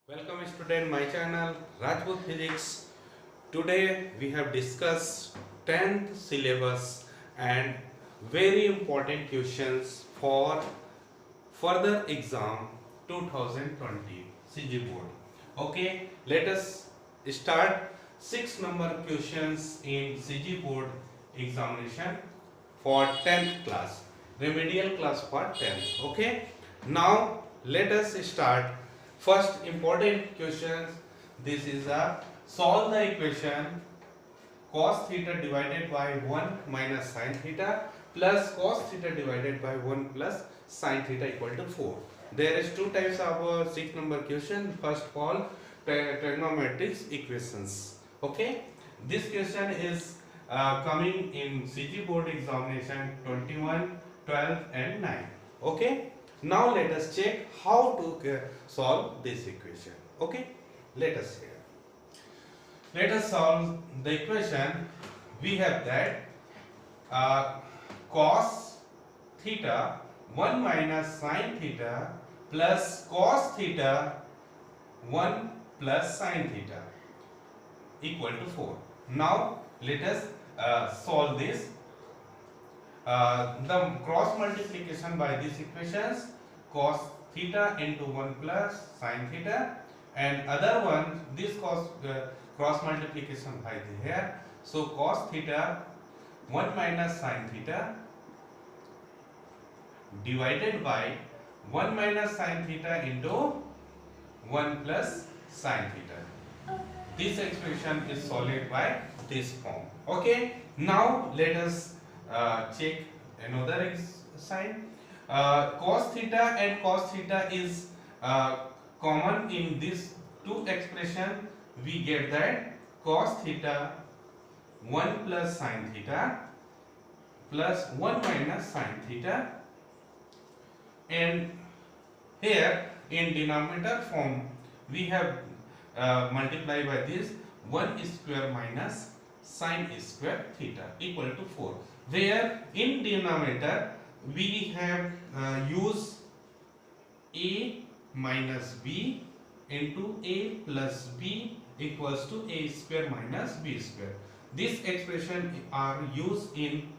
Welcome student my channel Rajput Physics. Today we have discussed 10th syllabus and very important questions for further exam 2020 CG board. Okay, let us start 6 number questions in CG board examination for 10th class, remedial class for 10th. Okay, now let us start. First important questions. This is a solve the equation cos theta divided by 1 minus sin theta plus cos theta divided by 1 plus sin theta equal to 4. There is two types of 6 number question. First of all, trigonometric equations. Okay, this question is coming in CG board examination 21, 12 and 9. Okay, now let us check how to solve this equation. Okay, let us here. Let us solve the equation. We have that cos theta 1 minus sin theta plus cos theta 1 plus sin theta equal to 4. Now let us solve this. The cross multiplication by these equations, cos theta into 1 plus sin theta, and other one this cross multiplication by here. So cos theta 1 minus sin theta divided by 1 minus sin theta into 1 plus sin theta. This expression is solved by this form. Okay, now let us check another sign. Cos theta and cos theta is common in these two expression. We get that cos theta 1 plus sin theta plus 1 minus sin theta, and here in denominator form we have multiply by this 1 square minus sin square theta equal to 4, where in denominator we have use a minus b into a plus b equals to a square minus b square. This expression are used in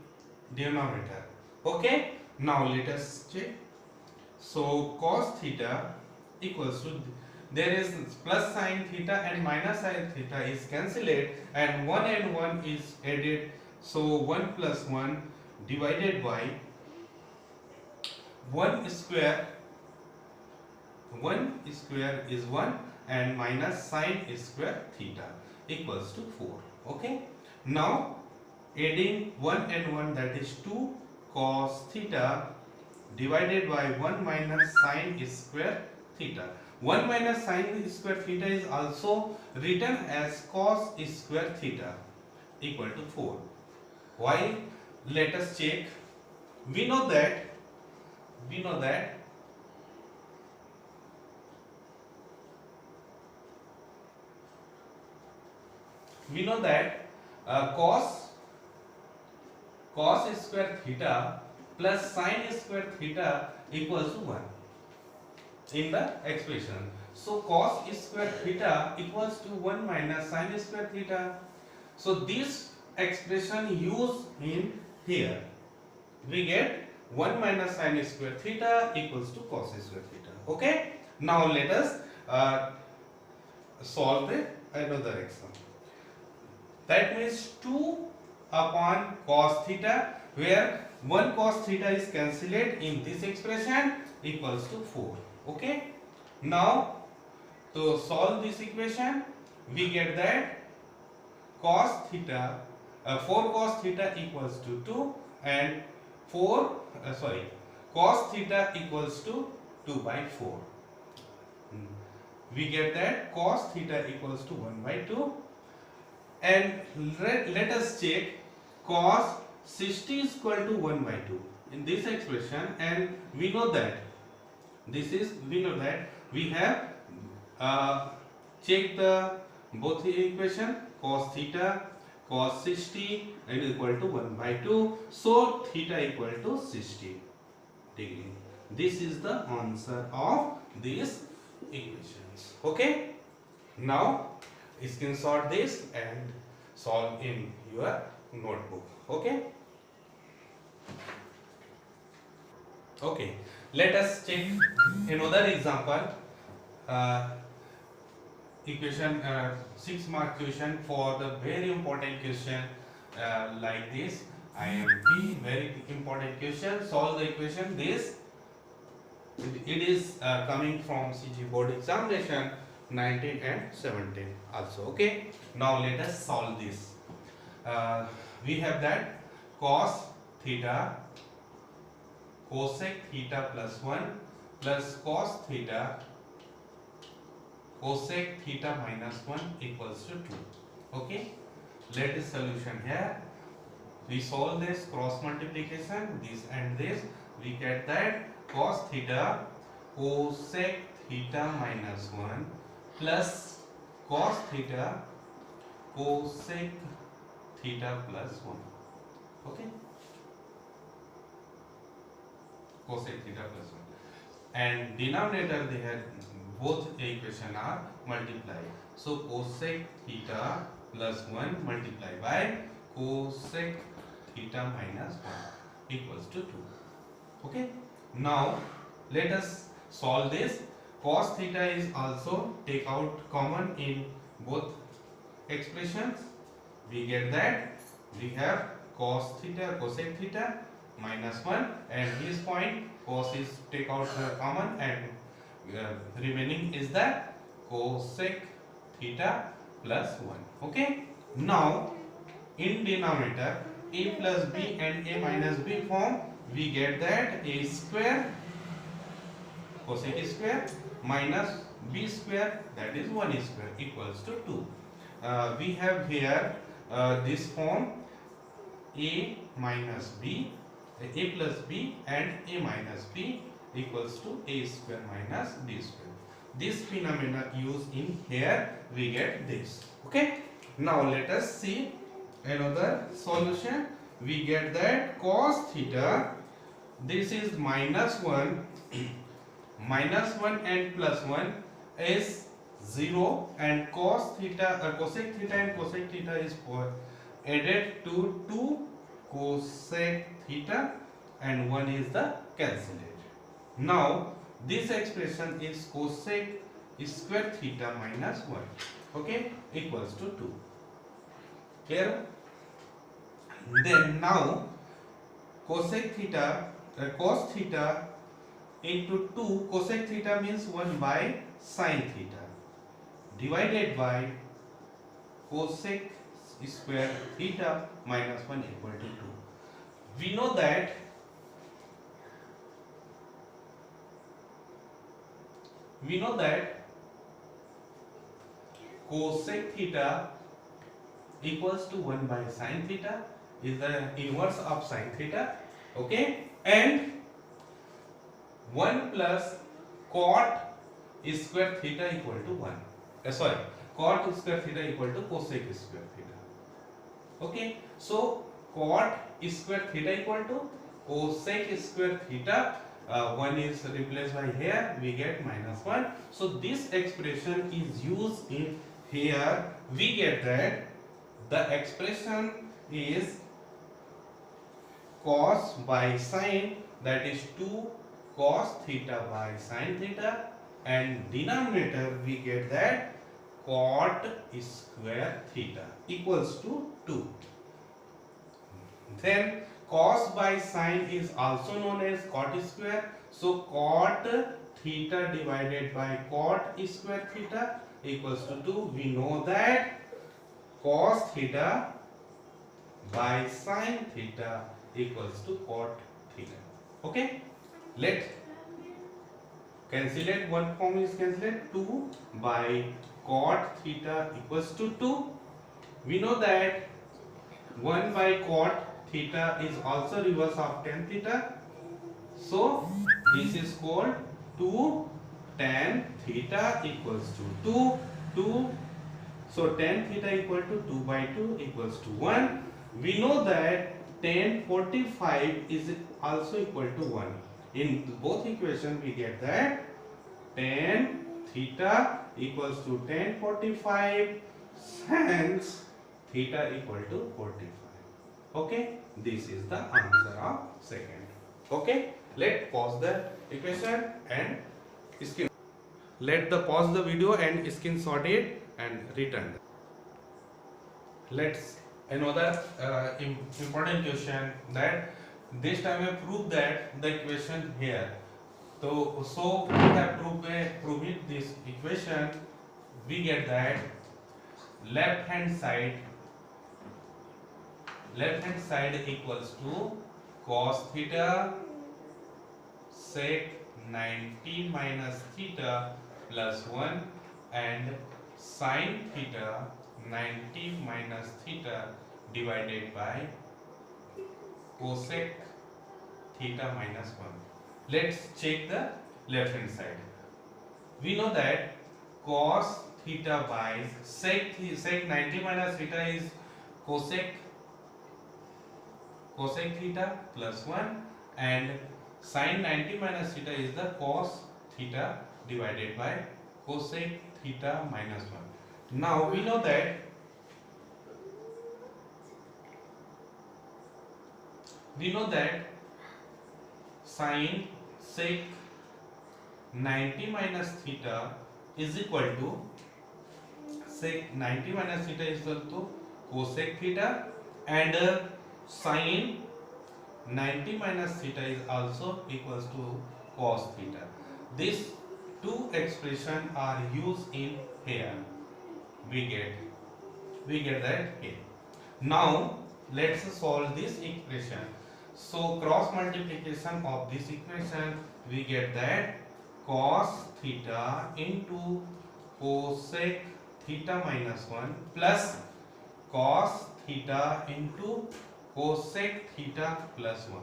denominator. Okay, now let us check. So cos theta equals to, there is plus sin theta and minus sin theta is cancelled and 1 is added. So 1 plus 1 divided by 1 square is 1 and minus sin square theta equals to 4. Okay, now adding 1 and 1, that is 2 cos theta divided by 1 minus sin square theta. 1 minus sin square theta is also written as cos square theta equal to 4. Why? Let us check. We know that cos square theta plus sin square theta equals to 1 in the expression. So cos square theta equals to 1 minus sin square theta. So this expression used in here, we get 1 minus sin square theta equals to cos square theta. Okay, now let us solve another example. That means 2 upon cos theta, where 1 cos theta is cancelled in this expression equals to 4. Okay, now to solve this equation we get that cos theta 4 cos theta equals to 2 and cos theta equals to 2 by 4. We get that cos theta equals to 1 by 2, and let us check cos 60 is equal to 1 by 2 in this expression, and we know that we have checked the both the equation. Cos theta cos 60 and equal to 1 by 2, so theta equal to 60 degree. This is the answer of this equations. Okay. Now screenshot this and solve in your notebook. Okay. Okay. Let us check another example. Uh, equation 6 mark question for the very important question like this. IMP, very important question. Solve the equation. This it is coming from CG board examination 19 and 17 also. Okay. Now let us solve this. We have that cos theta cosec theta plus 1 plus cos theta cosec theta minus 1 equals to 2. Okay. Let us solution here. We solve this cross multiplication, this and this. We get that cos theta cosec theta minus 1 plus cos theta cosec theta plus 1. Okay. Cosec theta plus 1. And denominator they had both equation are multiplied. So cosec theta plus 1 multiplied by cosec theta minus 1 equals to 2. Okay. Now let us solve this. Cos theta is also take out common in both expressions. We get that we have cos theta cosec theta minus 1 and this point cos is take out common and remaining is the cosec theta plus 1. Okay. Now in denominator a plus b and a minus b form, we get that a square cosec square minus b square, that is 1 square, equals to 2. We have here this form a minus b, a plus b and a minus b equals to a square minus b square. This phenomena used in here, we get this. Okay. Now let us see another solution. We get that cos theta, this is minus 1 minus 1 and plus 1 is 0 and cos theta cosec theta and cosec theta is added to 2 cosec theta and 1 is the cancelled. Now this expression is cosec square theta minus 1, okay, equals to 2. Clear? Then now cosec theta cos theta into 2 cosec theta means 1 by sin theta divided by cosec square theta minus 1 equal to 2. We know that cosec theta equals to 1 by sin theta, is the inverse of sin theta. Okay. And 1 plus cot square theta equal to 1. Cot square theta equal to cosec square theta. Okay. So cot square theta equal to cosec square theta. 1 is replaced by here, we get minus 1. So this expression is used in here. We get that the expression is cos by sin, that is 2 cos theta by sin theta, and denominator we get that cot square theta equals to 2. Then cos by sin is also known as cot square. So cot theta divided by cot square theta equals to 2. We know that cos theta by sin theta equals to cot theta. Okay. Let cancellate, one form is cancellate, 2 by cot theta equals to 2. We know that 1 by cot theta is also reverse of tan theta. So this is called 2 tan theta equals to 2. So tan theta equal to 2 by 2 equals to 1. We know that tan 45 is also equal to 1. In both equations we get that tan theta equals to tan 45, hence theta equal to 45. Okay, this is the answer of second. Okay, let pause the equation and skin. Let the pause the video and screenshot it and return. Let's another important question, that this time I prove that the equation here. So we have proved this equation. We get that left hand side equals to cos theta sec 90 minus theta plus 1 and sin theta 90 minus theta divided by cosec theta minus 1. Let's check the left hand side. We know that cos theta by sec 90 minus theta is cosec theta plus 1 and sin 90 minus theta is the cos theta divided by cosec theta minus 1. Now we know that sin sec 90 minus theta is equal to sec 90 minus theta is equal to cosec theta and sin 90 minus theta is also equals to cos theta. These two expressions are used in here. We get that here. Now let's solve this equation. So cross multiplication of this equation, we get that cos theta into cosec theta minus 1 plus cos theta into cosec theta plus 1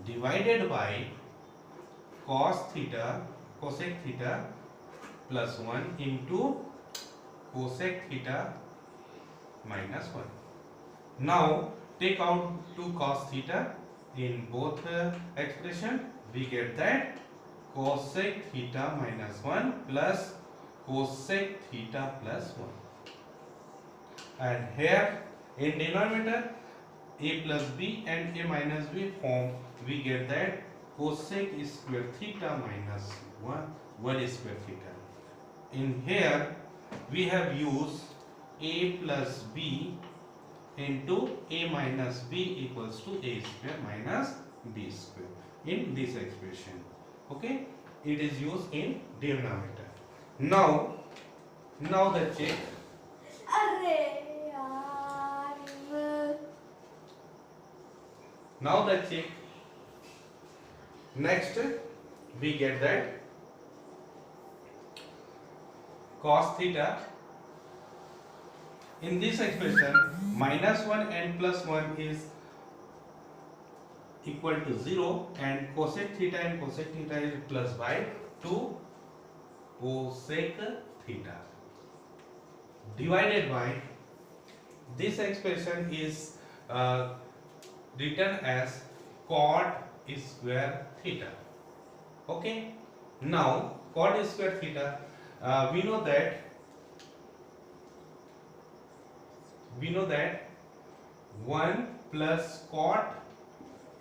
divided by cosec theta plus 1 into cosec theta minus 1. Now take out 2 cos theta in both expression. We get that cosec theta minus 1 plus cosec theta plus 1. And here in denominator a plus b and a minus b form, we get that cosec square theta minus 1 square theta. In here we have used a plus b into a minus b equals to a square minus b square in this expression. Okay, it is used in denominator. Now the check. Now the check. Next we get that cos theta. In this expression, minus 1 and plus 1 is equal to 0 and cosec theta and cosec theta is plus by 2 cosec theta divided by this expression is written as cot square theta. Okay, now cot square theta, we know that 1 plus cot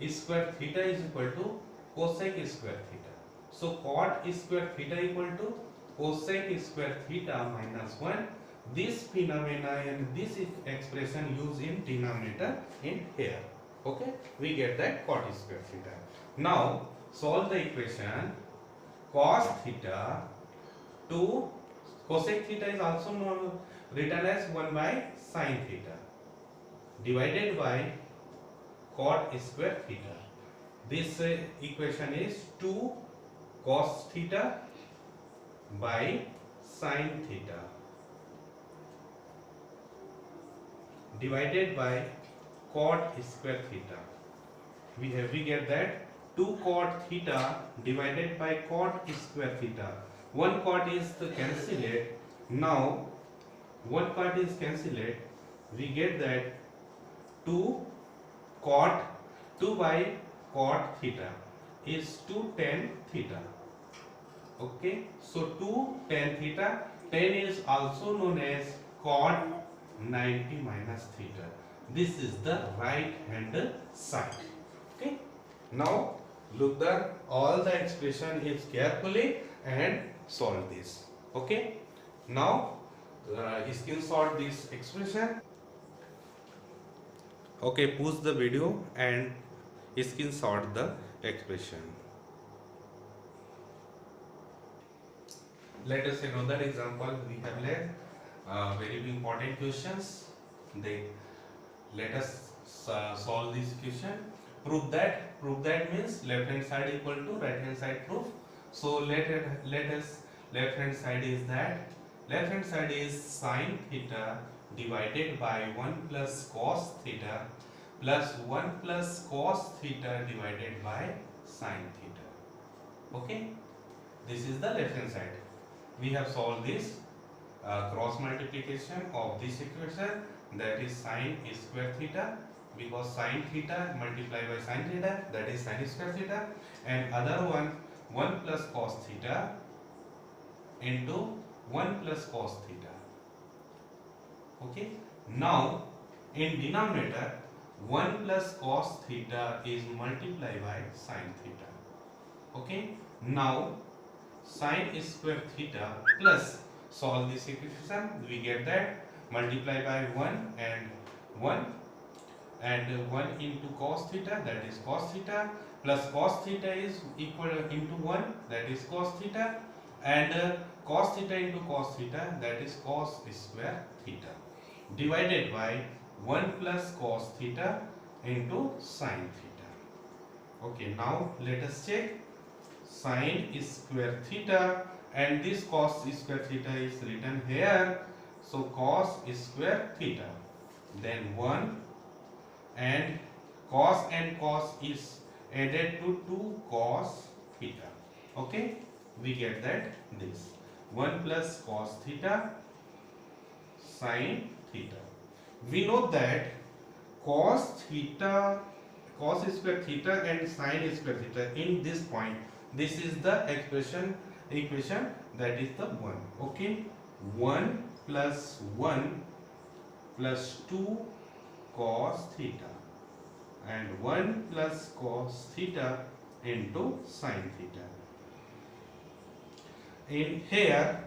square theta is equal to cosec square theta. So cot square theta equal to cosec square theta minus 1. This phenomena and this expression used in denominator in here. Okay, we get that cot square theta. Now solve the equation. Cos theta to cosec theta is also written as 1 by sin theta divided by cot square theta. This equation is 2 cos theta by sin theta divided by cot square theta. We get that 2 cot theta divided by cot square theta. One cot is cancelled. Now one cot is cancelled. We get that 2 by cot theta is 2 tan theta. Okay, so 2 tan theta. Tan is also known as cot 90 minus theta. This is the right hand side. Okay, now look the all the expression is carefully and solve this. Okay, now screenshot this expression. Okay, pause the video and screenshot the expression. Let us another example. We have left very important questions. They let us solve this question. Prove that means left hand side equal to right hand side proof. So let us left hand side is that left hand side is sin theta divided by 1 plus cos theta plus 1 plus cos theta divided by sin theta. Okay, this is the left hand side. We have solved this cross multiplication of this equation, that is sin square theta, because sin theta multiplied by sin theta, that is sin square theta, and other one 1 plus cos theta into 1 plus cos theta. Okay, now in denominator 1 plus cos theta is multiplied by sin theta. Okay, now sin square theta plus solve this equation, we get that multiply by 1 and 1 into cos theta, that is cos theta, plus cos theta is equal into 1, that is cos theta, and cos theta into cos theta, that is cos square theta, divided by 1 plus cos theta into sin theta. Okay, now let us check. Sin square theta and this cos square theta is written here, so cos square theta, then 1 and cos is added to 2 cos theta. Okay, we get that this 1 plus cos theta sin theta. We know that cos square theta and sin square theta in this point, this is the equation that is the 1. Okay, 1 plus 1 plus 2 cos theta and 1 plus cos theta into sin theta. In here,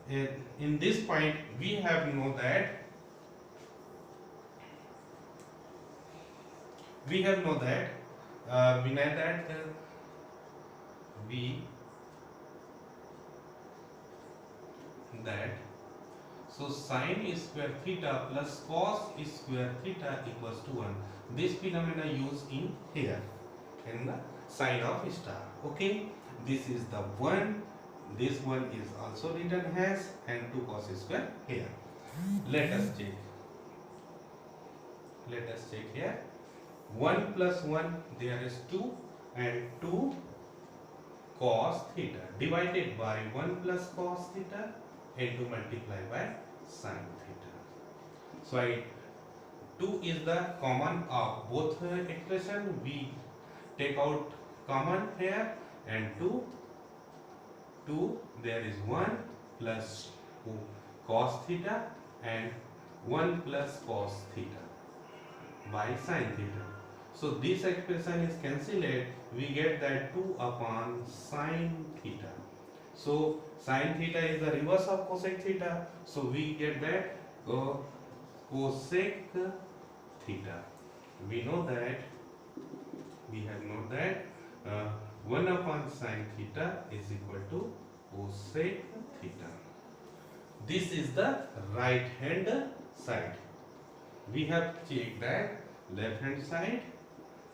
in this point, we have know that we know that so sin square theta plus cos square theta equals to 1. This phenomena used in here in the sign of star. Okay, this is the 1, this one is also written as, and 2 cos square here. Let us check here. 1 plus 1, there is 2, and 2 cos theta divided by 1 plus cos theta into multiply by sin theta. So 2 is the common of both expression. We take out common here, and 2 there is 1 plus cos theta and 1 plus cos theta by sin theta. So this expression is cancelled. We get that 2 upon sin theta. So sin theta is the reverse of cosec theta. So we get that cosec theta. We have known that 1 upon sin theta is equal to cosec theta. This is the right hand side. We have checked that left hand side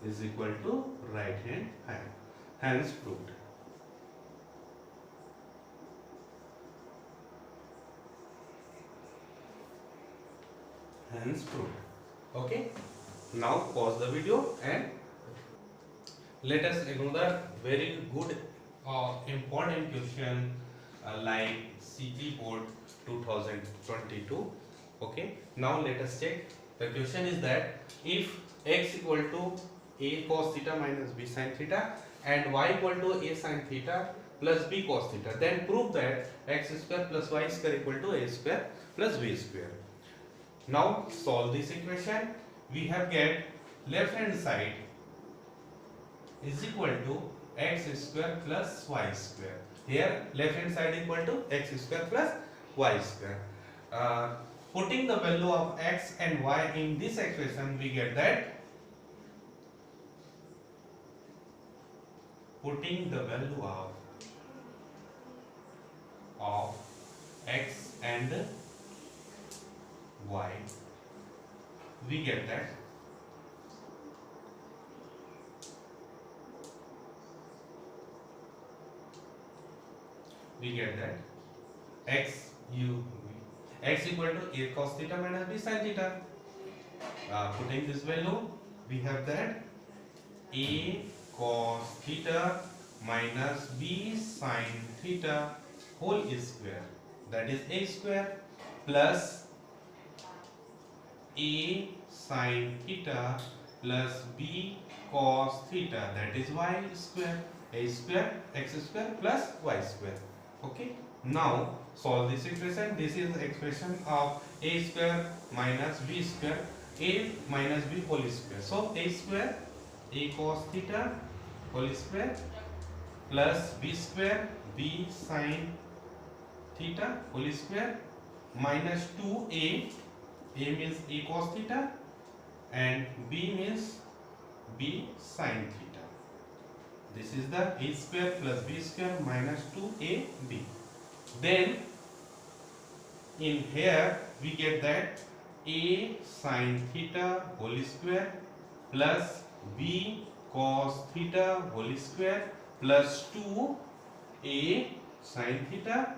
is equal to right hand side. Hence proved. Okay. Now pause the video and let us another very good important question like CG board 2022. Okay. Now let us check. The question is that if x equal to a cos theta minus b sin theta and y equal to a sin theta, plus b cos theta. Then prove that x square plus y square equal to a square plus b square. Now solve this equation. We have get left hand side is equal to x square plus y square. Here left hand side equal to x square plus y square. Putting the value of x and y in this expression, we get that putting the value of x and y, we get that x equal to a cos theta minus b sin theta. Putting this value, we have that a cos theta minus b sin theta whole square, that is a square, plus a sin theta plus b cos theta, that is y square. A square x square plus y square. Okay, now solve this equation. This is the expression of a square minus b square, a minus b whole square. So a square, a cos theta whole square, plus b square, b sin theta whole square, minus 2a, a means a cos theta and b means b sin theta. This is the a square plus b square minus 2ab. Then in here we get that a sin theta whole square plus b cos theta whole square plus 2a sin theta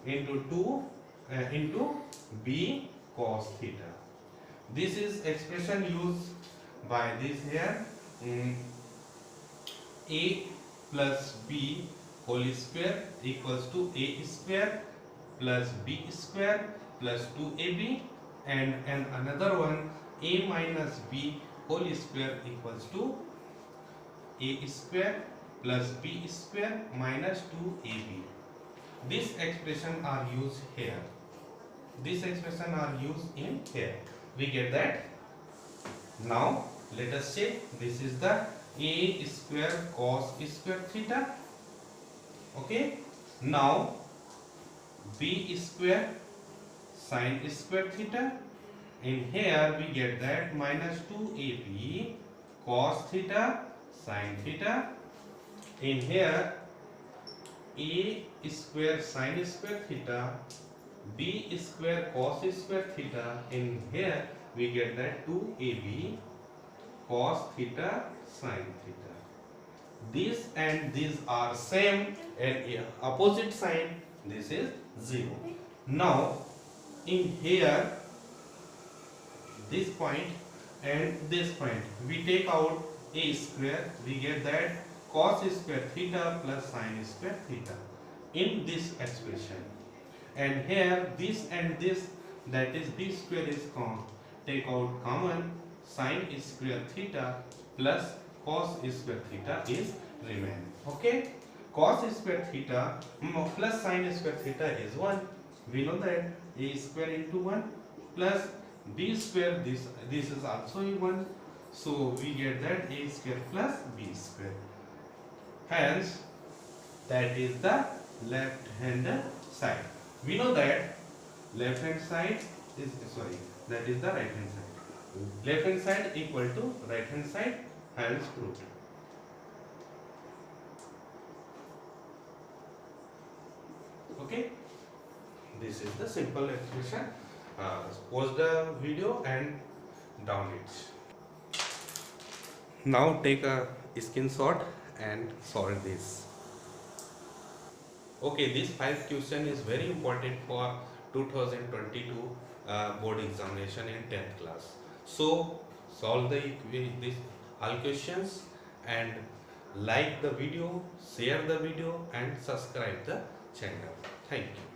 into b cos theta. This is expression used by this here. A plus b whole square equals to a square plus b square plus 2ab, and another one, a minus b whole square equals to a square plus b square minus 2ab. This expression are used here. This expression are used in here. We get that. Now let us check. This is the a square cos square theta. Okay. Now b square sin square theta. In here we get that minus 2ab cos theta sin theta. In here a square sin square theta, b square cos square theta. In here we get that 2ab cos theta sin theta. This and these are same and opposite sign. This is 0. Now in here this point and this point, we take out a square, we get that cos square theta plus sin square theta in this expression. And here this and this, that is b square is take out common, sin square theta plus cos square theta is remain. Okay, cos square theta plus sin square theta is 1. We know that a square into 1 plus b square, this is also 1. So we get that a square plus b square. Hence that is the left hand side. We know that left hand side is, that is the right hand side. Left hand side equal to right hand side, hence proved. Okay, this is the simple expression. Pause the video and down it. Now take a screenshot and solve this. Okay, this 5 question is very important for 2022 board examination in 10th class. So solve these all questions and like the video, share the video and subscribe the channel. Thank you.